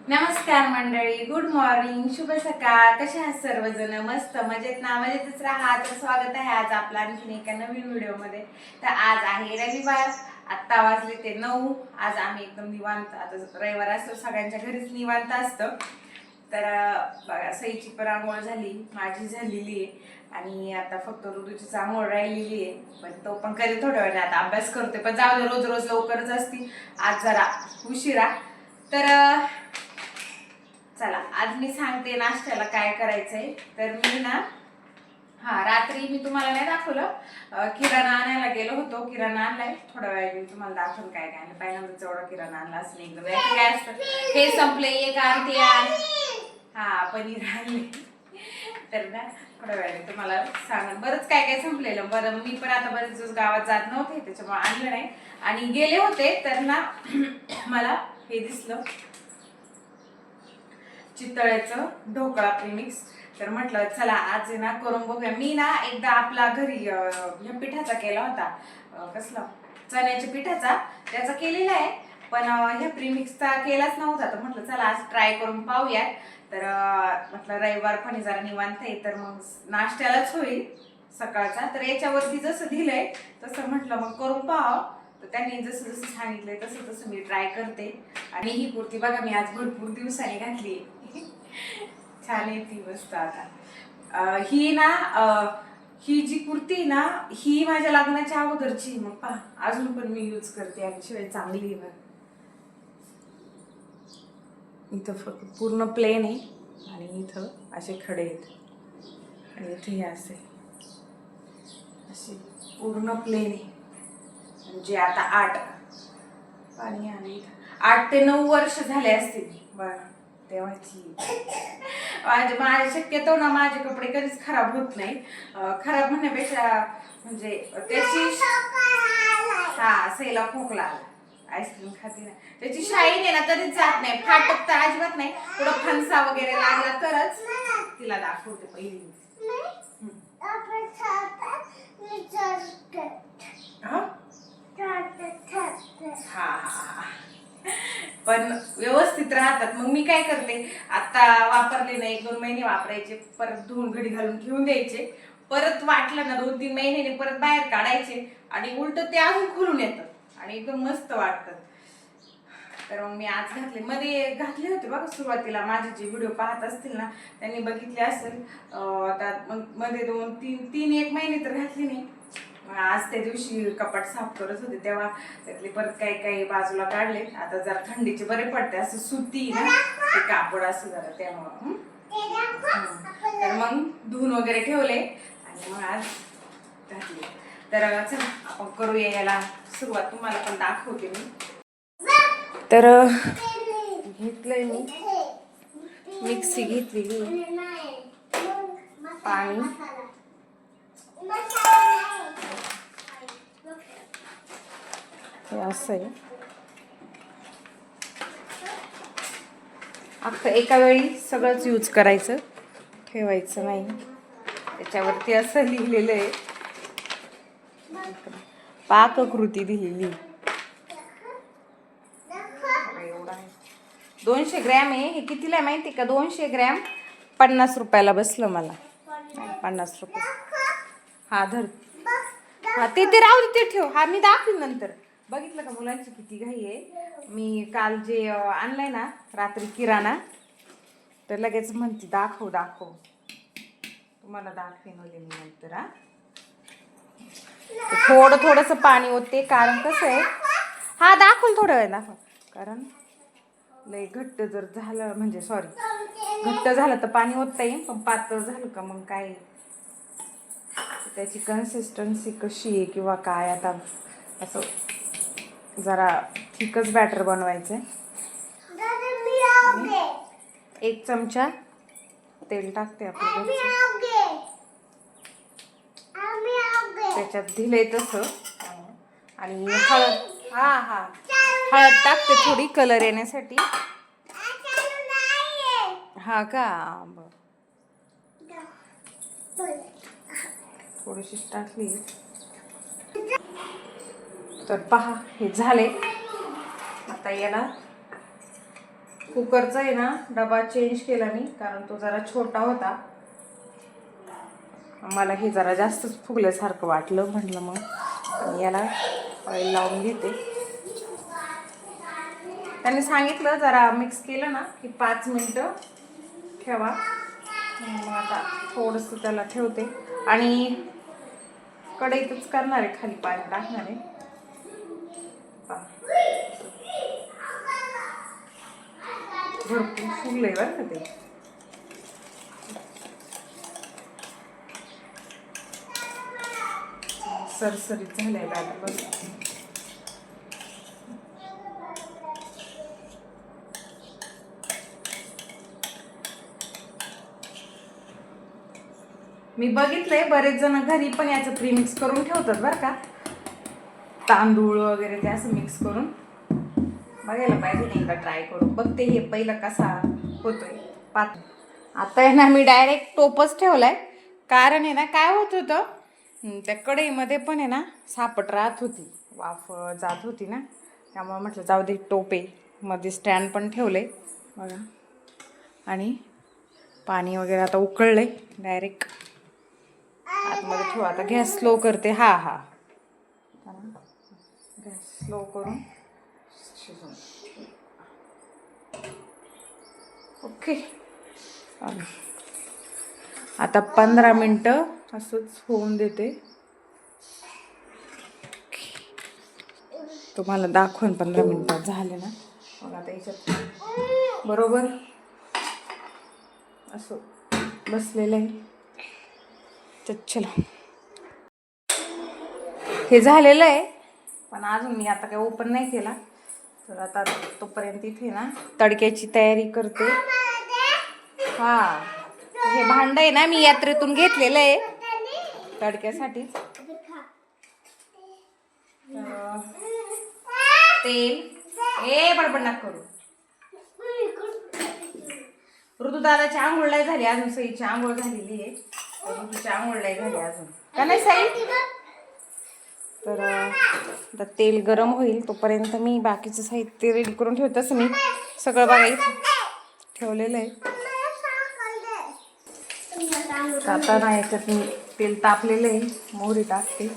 नमस्कार मंडळी, good morning, शुभ सकाळ. कसे आहात सर्वजण? मस्त मजेत ना? मजेतच राहा. तर स्वागत आहे आज आपला आणखीन एका नवीन व्हिडिओमध्ये. तर आज आहे रविवार, आत्ता वाजले ते 9. आज आम्ही एकदम निवांत, आता रविवार असतो सगळ्यांच्या घरीच निवांत असतं. तर बघा, सईची पण आंघोळ झाली, माझी झालेली आहे आणि आता फक्त ऋतूची आंघोळ राहिलेली आहे. पण तो पण कधी थोड्या वेळाने आता अभ्यास करतोय, पण जाऊ दे, रोज रोज लवकरच असती, आज जरा उशिरा. तर चला, आज मी सांगते नाश्त्याला काय करायचंय. तर मी ना, रात्री मी तुम्हाला नाही दाखवलं, किराणा आणायला गेलो होतो. किराणा आणलाय, थोड्या वेळ मी तुम्हाला दाखवून काय काय आणलं. पहिल्यांदा जेवढा किराणा आणला असं नाही, एकदम काय असतं, हे संपले, एक आरती पनीर आणले. तर ना थोड्या वेळाने तुम्हाला सांगा, बरंच काय काय संपलेलं. बरं, मी पण आता बरेच दिवस गावात जात नव्हते, त्याच्यामुळे आणलं नाही. आणि गेले होते तर ना मला हे दिसलं, चितळेचं ढोकळा प्रीमिक्स. तर म्हटलं चला आज ना करून बघूया. मी ना एकदा आपला घरी ह्या पिठाचा केला होता, कसला, चण्याच्या पिठाचा, त्याचा केलेला आहे. पण ह्या प्रीमिक्सचा केलाच नव्हता. तर म्हटलं चला आज ट्राय करून पाहूया. तर म्हटलं रविवार पण जरा निवांत आहे, तर मग नाश्त्यालाच होईल सकाळचा. तर याच्यावरती जसं दिलंय तसं म्हटलं मग करून पाहावं. तर त्यांनी जसं जसं सांगितलंय तसं तसं मी ट्राय करते. आणि ही कुर्ती बघा, मी आज भरपूर दिवसांनी घातली. छान आहे ती, मस्त. आता ही ना, ही जी कुर्ती ना, ही माझ्या लग्नाच्या अगोदरची. मग पहा, अजून पण मी यूज करते आणि शिवाय चांगली आहे. इथं फक्त पूर्ण प्लेन आहे आणि इथं असे खडे आहेत आणि इथे हे असे पूर्ण प्लेन आहे. म्हणजे आता 8 ते 9 वर्ष झाले असतील बघा तेव्हाची. माझ्या शक्यतो ना माझे कपडे कधीच खराब होत नाही. खराब म्हणण्यापेक्षा म्हणजे त्याची सैला खोकला आला, आईस्क्रीम खाते ना, त्याची शाईन आहे ना कधीच जात नाही, फाटत तर अजिबात नाही. थोडं फणसा वगैरे लागला तरच तिला दाखवते पहिली. पण व्यवस्थित राहतात. मग मी काय करते, आता वापरले ना 1-2 महिने वापरायचे, परत धुवून घडी घालून ठेवून द्यायचे. परत वाटलं ना 2-3 महिन्याने परत बाहेर काढायचे आणि उलट ते अजून खुलून येतात आणि एकदम मस्त वाटतात. तर मग मी आज घातले, मध्ये घातले होते बघा सुरुवातीला. माझे जे व्हिडिओ पाहत असतील ना त्यांनी बघितले असेल. आता मग मध्ये 2-3-1 महिने तर घातली नाही. आज त्या दिवशी कपाट साफ करत होते तेव्हा त्यातले परत काही बाजूला काढले. आता जरा थंडीचे बरे पडते, असं सुती ना ते कापड असं जरा, त्यामुळं तर मग धुवून वगैरे ठेवले आणि मग आज घातले. तर चला आपण करूया याला सुरुवात, तुम्हाला पण दाखवते मी. तर घेतलंय मी, मिक्सी घेतलेली, पाणी, हे असं आहे. अख्खं एका वेळी सगळंच यूज करायचं, ठेवायचं नाही. त्याच्यावरती असं लिहिलेलं आहे, पाककृती दिलेली. एवढा आहे, 200 ग्रॅम आहे. हे कितीला आहे माहिती का? 200 ग्रॅम 50 रुपयाला बसलं मला. 50 रुपये. हा धर, ते राहू दे, ते ठेव. मी दाखवीन नंतर. बघितलं का मुलांची किती घाई आहे. मी काल जे आणलंय ना रात्री किराणा, तर लगेच म्हणते दाखव. तुम्हाला दाखवेन मी नंतर. थोडंसं पाणी होते, कारण कसं आहे, दाखवलं थोडं वेळ दाखव. कारण लय घट्ट जर झालं, म्हणजे घट्ट झालं तर पाणी ओतता येईल, पण पातळ झालं का मग काय, त्याची कन्सिस्टन्सी कशी आहे किंवा काय. आता असं जरा थिकच बॅटर बनवायचं. 1 चमचा तेल टाकते आपलं, त्याच्यात दिलंय तसं. आणि हळद टाकते थोडी, कलर येण्यासाठी. का थोडीशी टाकली. तर पहा, हे झाले. आता याला कुकरचा आहे ना डबा चेंज केला मी, कारण तो जरा छोटा होता. मला हे जरा जास्तच फुगल्यासारखं वाटलं. म्हटलं मग याला ऑइल लावून घेते. त्यांनी सांगितलं जरा मिक्स केलं ना की 5 मिनटं ठेवा. मग आता थोडंसं त्याला ठेवते आणि कढईतच करणार आहे, खाली पाणी टाकणार आहे. भरपूर फुगलंय बरं का ते. सरसरीत झालंय बॅटर बस. मी बघितलंय बरेच जण घरी पण याचं प्रीमिक्स करून ठेवतात बरं का, तांदूळ वगैरे ते असं मिक्स करून. बघायला पाहिजे नाही एकदा ट्राय करून बघते हे पहिलं कसा होतोय पात. आता आहे ना मी डायरेक्ट टोपच ठेवलाय, कारण आहे ना काय होत होतं त्या कढईमध्ये पण आहे ना सापट राहत होती, वाफ जात होती ना, त्यामुळे म्हटलं जाऊ दे टोप आहे. मध्ये स्टँड पण ठेवलंय बघा. आणि पाणी वगैरे आता उकळलंय, डायरेक्ट आतमध्ये ठेवा. आता गॅस स्लो करते. हा गॅस स्लो करून शिजवून ओके. आता 15 मिनटं असंच होऊन देते. तुम्हाला दाखवून 15 मिनटात झाले ना. मग आता याच्यात बरोबर असं बसलेलं आहे. चला हे झालेलं आहे, पण अजून मी आता काही ओपन नाही केला. तर आता तोपर्यंत इथे ना तडक्याची तयारी करते. हा हे भांड आहे ना मी यात्रेतून घेतलेलं आहे तडक्यासाठी. तेल बडबड नका करू. ऋतू दादाची आंघोळ नाही झाली अजून, सईची आंघोळ झालेली आहे, ऋतूची आंघोळ नाही झाली अजून का नाही सई. तर आता तेल गरम होईल तोपर्यंत मी बाकीचं साहित्य रेडी करून ठेवते. तसं मी सगळं बघायचं ठेवलेलं आहे. आता ना याच्यात मी तेल तापलेलं आहे, मोहरी टाकते.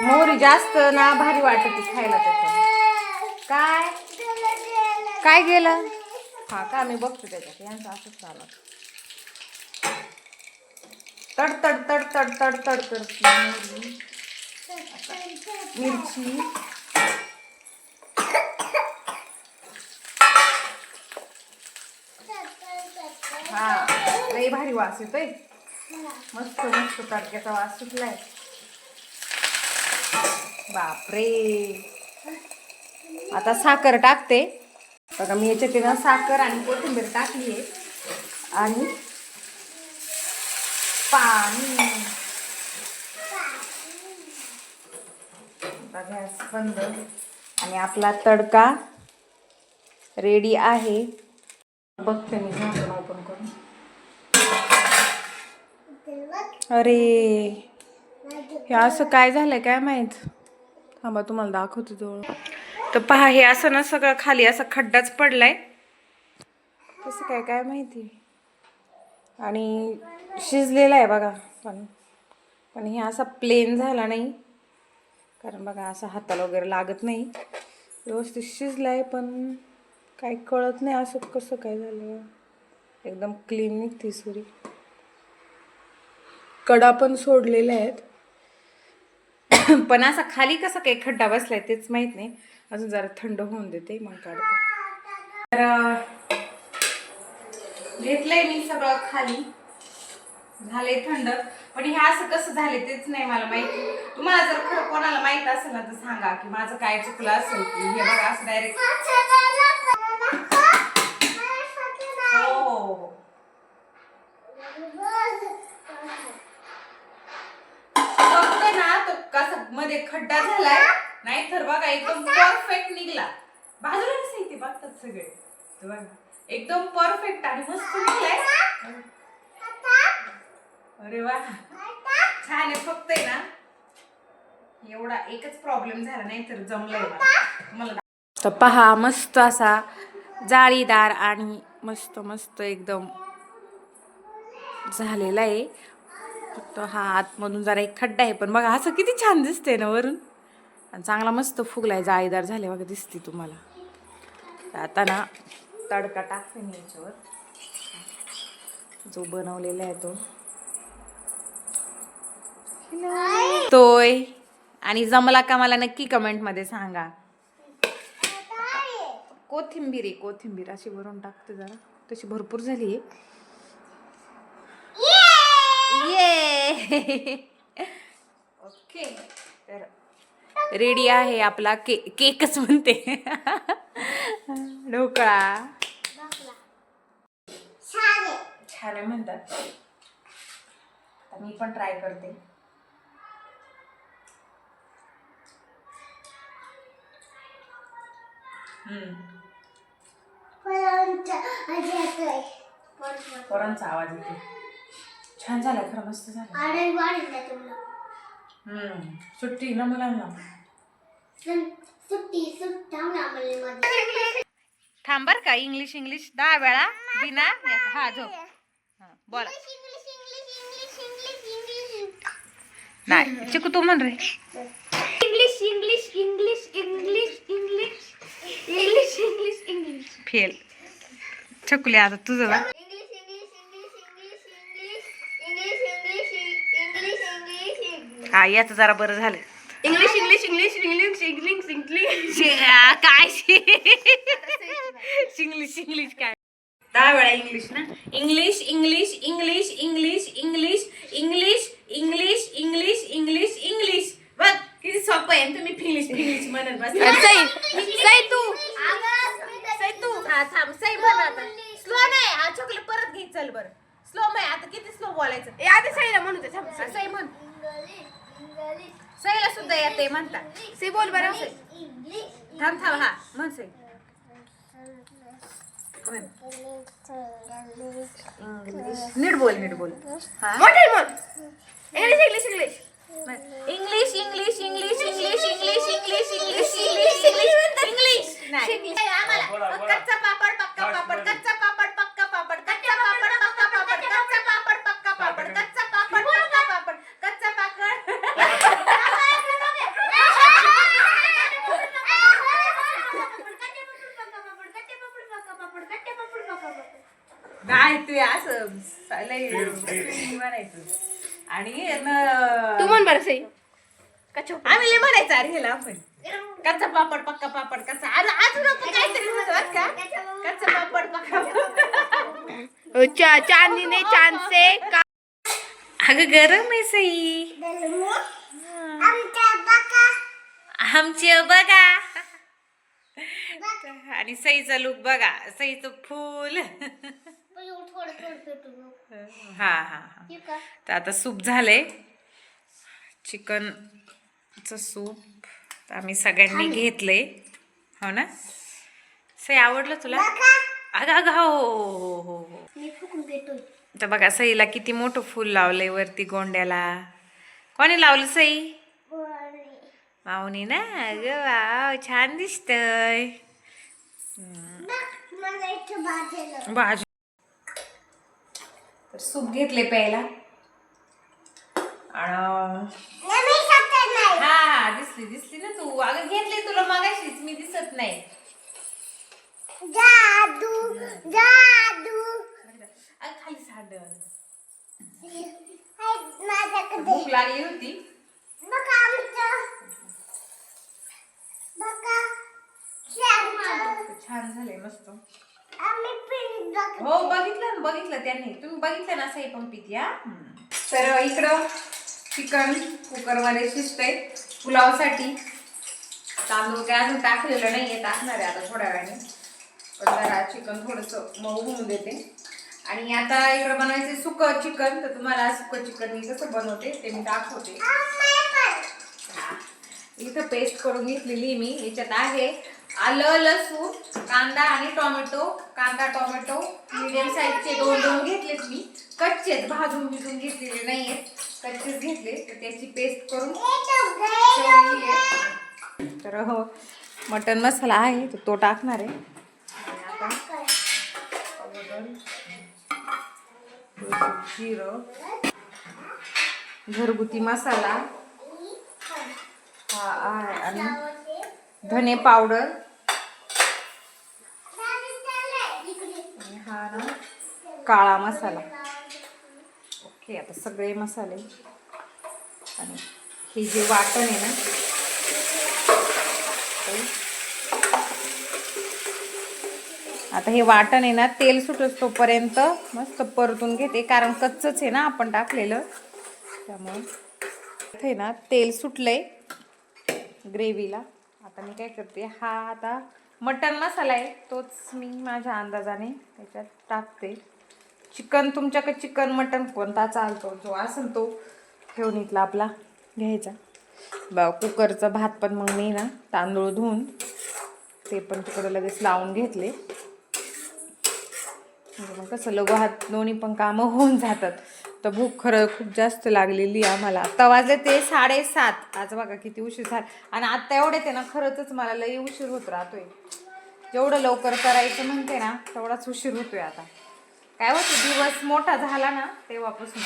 मोहरी जास्त ना भारी वाटते खायला त्याच्यात. काय गेलं हा का मी बघते त्याच्यात यांचं असंच चालत. तड तड तड तड तड तड करते मिरची. हा लई भारी वास येतोय, मस्त मस्त तडक्याचा वास सुटलाय. बापरे. आता साखर टाकते बघा. मी याच्यात ना साखर आणि कोथिंबीर टाकली आहे आणि पाणी. गॅस बंद आणि आपला तडका रेडी आहे. बघते मी झाकण ओपन करून. अरे हे असं काय झालंय काय माहित. थांबा तुम्हाला दाखवते जवळ. तर पहा हे असं ना सगळं खाली असा खड्डाच पडलाय, कसं काय काय माहिती. आणि शिजलेला आहे बघा, पण हे असा प्लेन झाला नाही, कारण बघा असं हाताला वगैरे लागत नाही, व्यवस्थित शिजलाय. पण काही कळत नाही असं कसं काय झालं. एकदम क्लीन निघते सुरी. कडा पण सोडलेल्या आहेत, पण असा खाली कसा काही खड्डा बसलाय तेच माहित नाही. अजून जरा थंड होऊन देते मग काढते. तर घेतलंय मी सगळं खाली, झाले थंड. पण हे असं कसं झाले तेच नाही मला माहिती. तुम्हाला जर खरं कोणाला माहित असेल ना तर सांगा की माझं काय चुकलं असेल की हे बघा असं डायरेक्ट. हो फक्त ना तो कसा मध्ये खड्डा झालाय, नाही तर बघा एकदम परफेक्ट निघला. बाजूला कसं ते बघतात सगळे, बघा एकदम परफेक्ट आणि मस्त निघलाय. अरे वा छान आहे. फक्त आहे ना एवढा एकच प्रॉब्लेम झाला नाही तर जमलंय मला. तर पहा मस्त असा जाळीदार आणि मस्त मस्त एकदम झालेला आहे. फक्त हा आतमधून जरा एक खड्डा आहे, पण बघा असं किती छान दिसते ना वरून. आणि चांगला मस्त फुगलाय, जाळीदार झाले बघा, दिसते तुम्हाला. आता ना तडका टाकते मी याच्यावर जो बनवलेला आहे तोय. आणि जमला का मला नक्की कमेंट मध्ये सांगा. कोथिंबीर अशी वरून टाकते जरा, तशी भरपूर झाली आहे. ये ओके, तर रेडी आहे आपला केकच म्हणते ढोकळा. छान आहे म्हणतात. मी पण ट्राय करते. पोरांचा आवाज येतो. छान झाला, खरं मस्त झालं. सुट्टी ना मुलांना. थांब बर का, इंग्लिश 10 वेळा बिना हा झोप. बोला नाही चिकू तू म्हण रे. English fail. चकुले आता तुझं बघ. हा याच जरा बरं झालं. इंग्लिश काय इंग्लिश काय 10 वेळा इंग्लिश ना. इंग्लिश बघ किती सोपं आहे. तुम्ही फिंग्लिश म्हणत बस. तू हा थांब सई म्हण आता. स्लो नाही हा चॉकलेट परत घे. चल बरं स्लो नाही आता, किती स्लो बोलायचं. आधी सईला म्हणू दे. सई म्हण. सईला सुद्धा येते म्हणतात. सई बोल बरं. थांब हा म्हण सई. नीट बोल इंग्लिश. कच्चा पापड पक्का पापड, कच्चा पापड पक्का पापड, कच्चा पापड पक्का पापड, कच्चा पापड पक्का पापड, कच्चा पापड पक्का पापड, कच्चा पापड. नाही ते असं म्हणायचं. आणि तू म्हण बरं सई. आम्ही लय म्हणायचं अरे हेला आपण कच्चा पापड पक्का पापड. कच्चा अजून आपण काहीतरी म्हणतो का. कच्चा पापड पक्का पापड. चांदीने चांदसे. अगं गरम आहे सई. आमचे बघा. आणि सईचा लुक बघा. सईचं फुल. हा तर आता सूप झालंय. चिकनचं सूप आम्ही सगळ्यांनी घेतलंय. हो ना सई, आवडलं तुला. अगं हो. तर बघा सईला किती मोठं फुल लावलंय वरती गोंड्याला. कोणी लावलं सई. माऊनी ना. अगं वाव छान दिसतंय. भाजी तर सूप घेतले प्यायला. हा दिसली ना तू. अगं घेतले तुला मगाशीच, मी दिसत नाही. खाली साडल. भूक लागली होती. छान झालंय मस्त. हो बघितलं त्यांनी. तुम्ही बघितलं ना सई पण पिती. तर इकडं चिकन कुकरमध्ये शिजतंय पुलावसाठी. तांदूळ काय अजून टाकलेलं नाहीये, टाकणार आहे आता थोड्या वेळाने. पण जरा चिकन थोडंसं मऊ होऊन देते. आणि आता इकडं बनवायचे सुकं चिकन. तर तुम्हाला सुकं चिकन मी कसं बनवते ते मी दाखवते. इथं पेस्ट करून घेतलेली मी. याच्यात आहे आलं, लसूण, कांदा आणि टोमॅटो. कांदा टोमॅटो मीडियम साईजचे 2 घेतलेत मी. कच्चेत, भाजून घेतलेले नाहीयेत. कच्चेच घेतले तर त्याची पेस्ट करून ठेवलेली आहे. तर हो मटन मसाला आहे तर तो टाकणार आहे. आणि आता अगोदर थोडंसं जिरं, घरगुती मसाला हा आहे आणि धने पावडर आणि हा ना काळा मसाला. ओके आता सगळे मसाले आणि हे जे वाटण आहे ना आता हे वाटण आहे ना तेल सुटत तोपर्यंत मस्त परतून घेते कारण कच्चच आहे ना आपण टाकलेलं त्यामुळे. इथे ना तेल सुटलंय ग्रेव्हीला. आता मी काय करते हा आता मटन मसाला आहे तोच मी माझ्या अंदाजाने त्याच्यात टाकते. चिकन तुमच्याकडे चिकन मटन कोणता चालतो जो असेल तो ठेवून इथला आपला घ्यायचा. कुकरचा भात पण मग मी ना तांदूळ धुवून ते पण तिकडं लगेच लावून घेतले. म्हणजे मग कसं लघु हात दोन्ही पण कामं होऊन जातात. तर भूक खरं खूप जास्त लागलेली आम्हाला. आता वाजले ते 7:30. आज बघा किती उशीर झाला आणि आता एवढे ते ना खरंच मला लई उशीर होत राहतोय. जेवढं लवकर करायचं म्हणते ना तेवढाच उशीर होतोय. आता काय होतं दिवस मोठा झाला ना तेव्हापासून.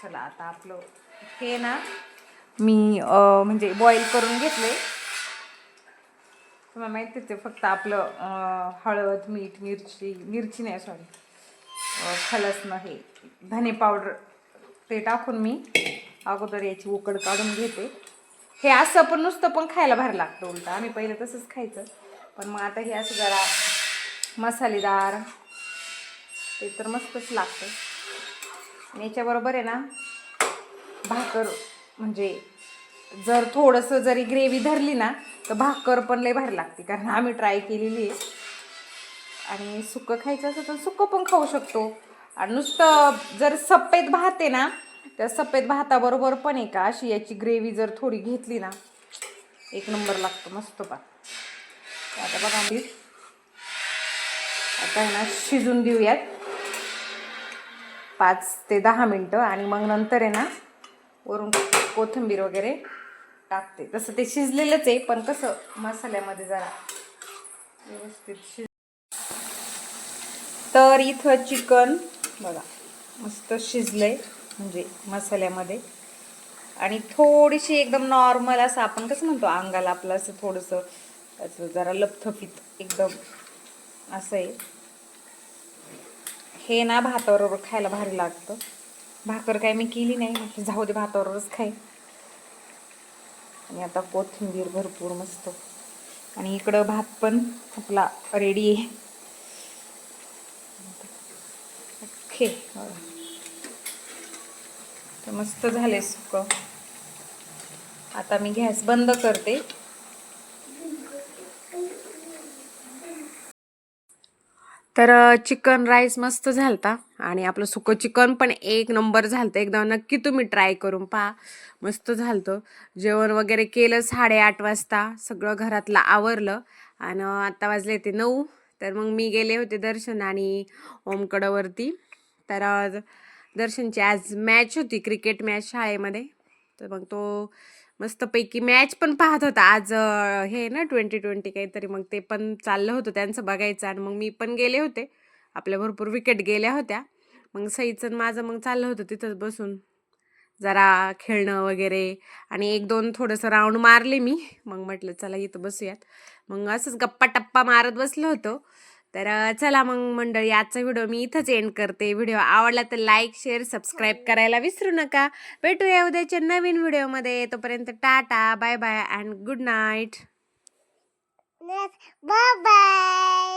चला आता आपलं हे ना मी म्हणजे बॉईल करून घेतले. तुम्हाला माहितीच आहे फक्त आपलं हळद मीठ मिरची नाही सॉरी खलसनं हे धने पावडर ते टाकून मी अगोदर याची उकड काढून घेते. हे असं पण नुसतं पण खायला भारी लागतं उलटं. आम्ही पहिलं तसंच खायचं पण मग आता हे असं जरा मसालेदार ते तर मस्तच लागतं. आणि याच्याबरोबर आहे ना भाकर म्हणजे जर थोडंसं जरी ग्रेव्ही धरली ना तर भाकर पण लय भारी लागते कारण आम्ही ट्राय केलेली आहे. आणि सुकं खायचं असं तर सुकं पण खाऊ शकतो. आणि नुसतं जर सफेद भात आहे ना त्या सफेद भाताबरोबर पण आहे का अशी याची ग्रेव्ही जर थोडी घेतली ना एक नंबर लागतं मस्त. पा आता बघा मी आता आहे ना शिजून देऊयात 5 ते 10 मिनटं आणि मग नंतर आहे ना वरून कोथिंबीर वगैरे टाकते. तसं ते शिजलेलंच आहे पण कसं मसाल्यामध्ये जरा व्यवस्थित तर इथं चिकन बघा मस्त शिजलंय म्हणजे मसाल्यामध्ये. आणि थोडीशी एकदम नॉर्मल असं आपण कसं म्हणतो अंगाला आपलं असं थोडंसं असं जरा लपथपीत एकदम असं आहे. हे ना भाताबरोबर खायला भारी लागतं. भाकर काय मी केली नाही म्हटलं जाऊ दे भाताबरोबरच खाई. आणि आता कोथिंबीर भरपूर मस्त आणि इकडं भात पण आपला रेडी आहे. ओके तर मस्त झाले सुकं. आता मी गॅस बंद करते. तर चिकन राईस मस्त झालता आणि आपलं सुकं चिकन पण एक नंबर झालतं. एकदा नक्की तुम्ही ट्राय करून पहा मस्त झालतं. जेवण वगैरे केलं 8:30 वाजता सगळं घरातलं आवरलं आणि आता वाजले ते 9. तर मग मी गेले होते दर्शन आणि ओमकडवरती. तर दर्शनची आज मॅच होती क्रिकेट मॅच शाळेमध्ये. तर मग तो मस्तपैकी मॅच पण पाहत होता. आज हे ना 2020 काहीतरी मग ते पण चाललं होतं त्यांचं बघायचं. आणि मग मी पण गेले होते. आपल्या भरपूर विकेट गेल्या होत्या. मग सईचं माझं मग चाललं होतं तिथंच बसून जरा खेळणं वगैरे आणि 1-2 थोडंसं राऊंड मारले मी. मग म्हटलं चला इथं बसूयात. मग असंच गप्पा टप्पा मारत बसलो होतो. तर चला मग मंडळी आजचा व्हिडिओ मी इथंच एंड करते. व्हिडिओ आवडला तर लाईक शेअर सबस्क्राईब करायला विसरू नका. भेटूया उद्याच्या नवीन व्हिडिओमध्ये. तोपर्यंत टाटा bye bye and good night. Bye bye.